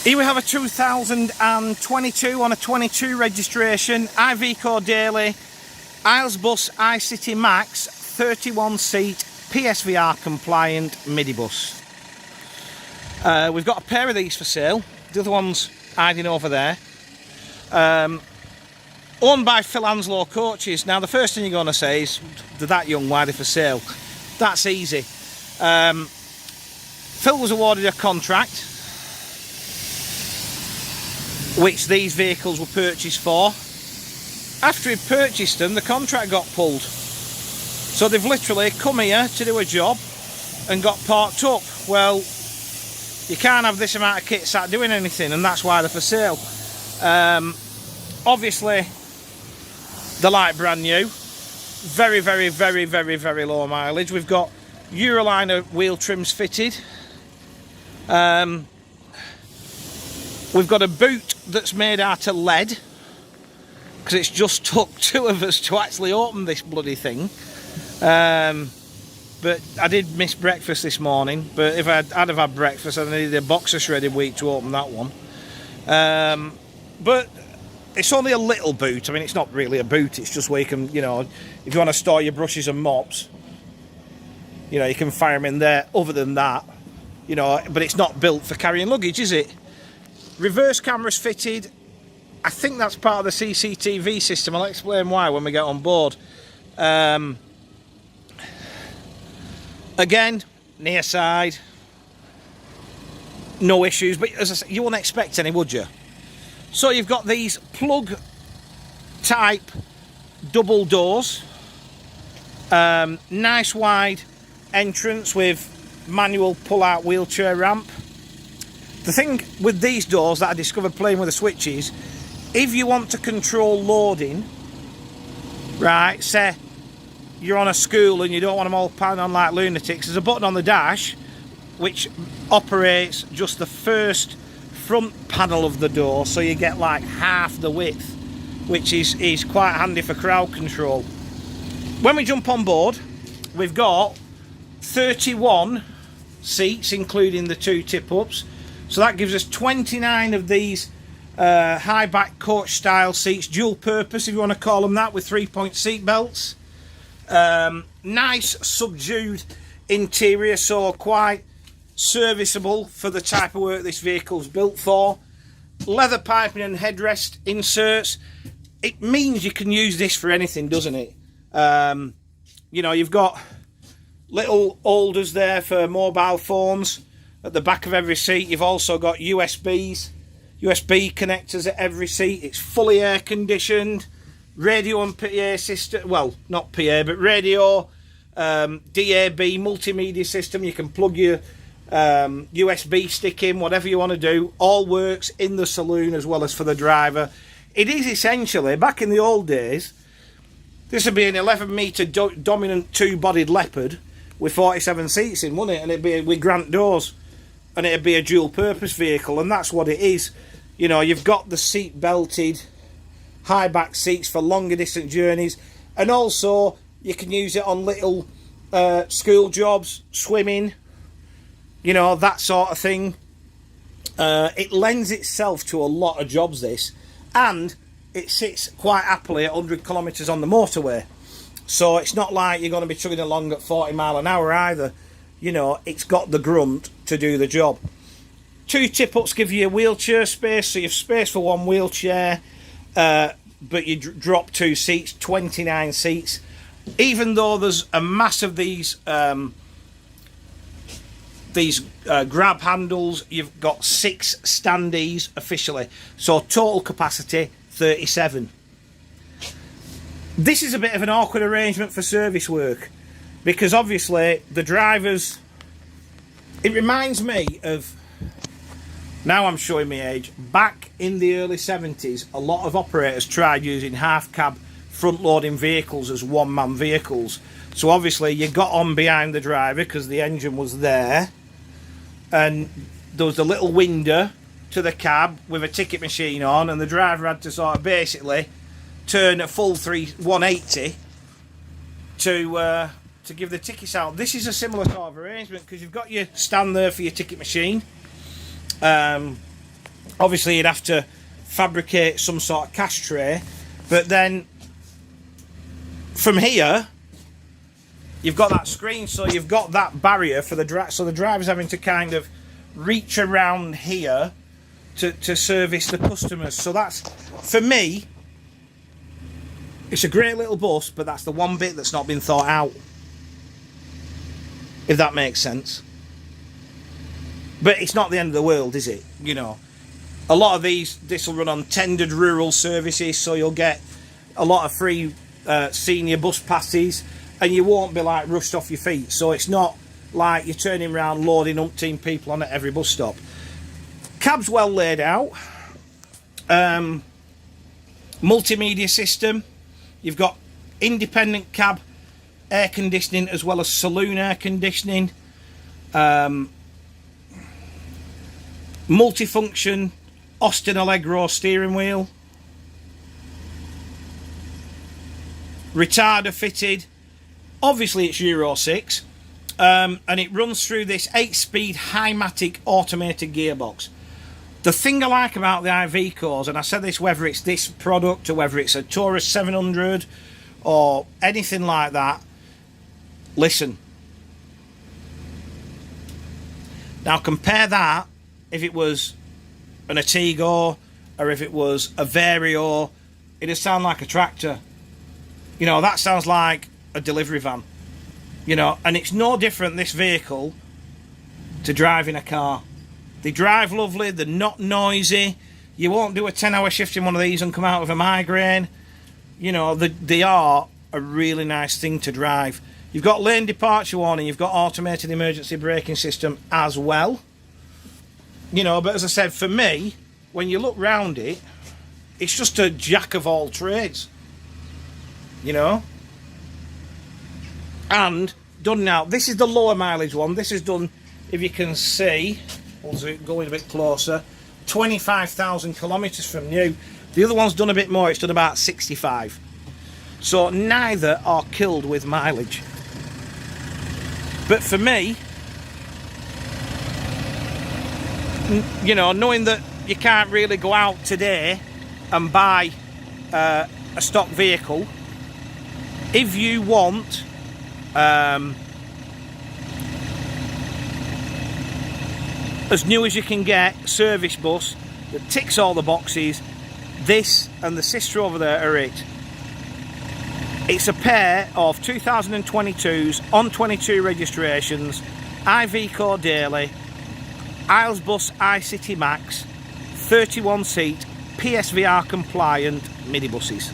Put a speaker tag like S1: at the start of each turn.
S1: Here we have a 2022 on a 22 registration, Iveco Daily, Ilesbus iCity Max, 31 seat, PSVR compliant minibus. We've got a pair of these for sale, the other one's hiding over there. Owned by Phil Anslow Coaches. Now the first thing you're going to say is, they're that young, why are they for sale? That's easy. Phil was awarded a contract which these vehicles were purchased for. After he purchased them, the contract got pulled. So they've literally come here to do a job and got parked up. Well, you can't have this amount of kit sat doing anything, and that's why they're for sale. Obviously, they're like brand new. Very, very, very, very, very low mileage. We've got Euroliner wheel trims fitted. We've got a boot that's made out of lead, because it's just took two of us to actually open this bloody thing. But I did miss breakfast this morning, but if I'd have had breakfast, I'd needed a boxer shredded wheat to open that one. But it's only a little boot. I mean, it's not really a boot, it's just where you can, you know, if you want to store your brushes and mops, you know, you can fire them in there. Other than that, you know, but it's not built for carrying luggage, is it? Reverse cameras fitted. I think that's part of the CCTV system. I'll explain why when we get on board. Again, near side, no issues, but as I say, you wouldn't expect any, would you? So you've got these plug type double doors, nice wide entrance with manual pull out wheelchair ramp. The thing with these doors that I discovered playing with the switches, if you want to control loading, right, say you're on a school and you don't want them all piling on like lunatics, there's a button on the dash which operates just the first front panel of the door, so you get like half the width, which is quite handy for crowd control. When we jump on board, we've got 31 seats, including the two tip-ups, so that gives us 29 of these high back coach style seats, dual purpose if you want to call them that, with 3-point seat belts. Nice subdued interior, so quite serviceable for the type of work this vehicle's built for. Leather piping and headrest inserts. It means you can use this for anything, doesn't it? You know, you've got little holders there for mobile phones at the back of every seat. You've also got USB connectors at every seat. It's fully air conditioned. Radio and PA system, well, not PA, but radio, DAB, multimedia system. You can plug your USB stick in, whatever you want to do. All works in the saloon as well as for the driver. It is essentially, back in the old days, this would be an 11-metre dominant two-bodied Leopard with 47 seats in, wouldn't it? And it'd be with Grant doors, and it'd be a dual-purpose vehicle, and that's what it is. You know, you've got the seat-belted high back seats for longer distance journeys, and also you can use it on little school jobs, swimming, you know, that sort of thing. It lends itself to a lot of jobs, this, and it sits quite happily at 100 kilometres on the motorway, so it's not like you're going to be chugging along at 40 mile an hour either. You know, it's got the grunt to do the job. Two tip-ups give you a wheelchair space, so you have space for one wheelchair, but you drop two seats, 29 seats. Even though there's a mass of these grab handles, you've got 6 standees officially, so total capacity 37. This is a bit of an awkward arrangement for service work, because obviously the drivers, it reminds me of, now I'm showing my age, back in the early 70s, a lot of operators tried using half cab front loading vehicles as one-man vehicles. So obviously you got on behind the driver because the engine was there, and there was a little window to the cab with a ticket machine on, and the driver had to sort of basically turn a full 180 to give the tickets out. This is a similar sort of arrangement, because you've got your stand there for your ticket machine. Obviously, you'd have to fabricate some sort of cash tray, but then from here, you've got that screen, so you've got that barrier for the driver. So the driver's having to kind of reach around here to service the customers. So that's, for me, it's a great little bus, but that's the one bit that's not been thought out, if that makes sense. But it's not the end of the world, is it? You know, a lot of this will run on tendered rural services, so you'll get a lot of free senior bus passes, and you won't be like rushed off your feet. So it's not like you're turning around loading umpteen people on at every bus stop. Cab's well laid out. Multimedia system. You've got independent cab air conditioning as well as saloon air conditioning. Multifunction Austin Allegro steering wheel. Retarder fitted. Obviously it's Euro 6. And it runs through this 8-speed Himatic automated gearbox. The thing I like about the Ivecos, and I said this whether it's this product or whether it's a Taurus 700 or anything like that, listen. Now compare that if it was an Artigo or if it was a Vario, it'd sound like a tractor. You know, that sounds like a delivery van. You know, and it's no different, this vehicle, to driving a car. They drive lovely, they're not noisy. You won't do a 10-hour shift in one of these and come out with a migraine. You know, they are a really nice thing to drive. You've got lane departure warning, you've got automated emergency braking system as well. You know, but as I said, for me, when you look round it, it's just a jack of all trades. You know? And done now. This is the lower mileage one. This is done, if you can see, we'll go in a bit closer, 25,000 kilometres from new. The other one's done a bit more. It's done about 65. So neither are killed with mileage. But for me, you know, knowing that you can't really go out today and buy a stock vehicle, if you want as new as you can get service bus that ticks all the boxes, this and the sister over there are it. It's a pair of 2022s on 22 registrations, Iveco daily, Ilesbus iCity Max, 31 seat PSVR compliant minibuses.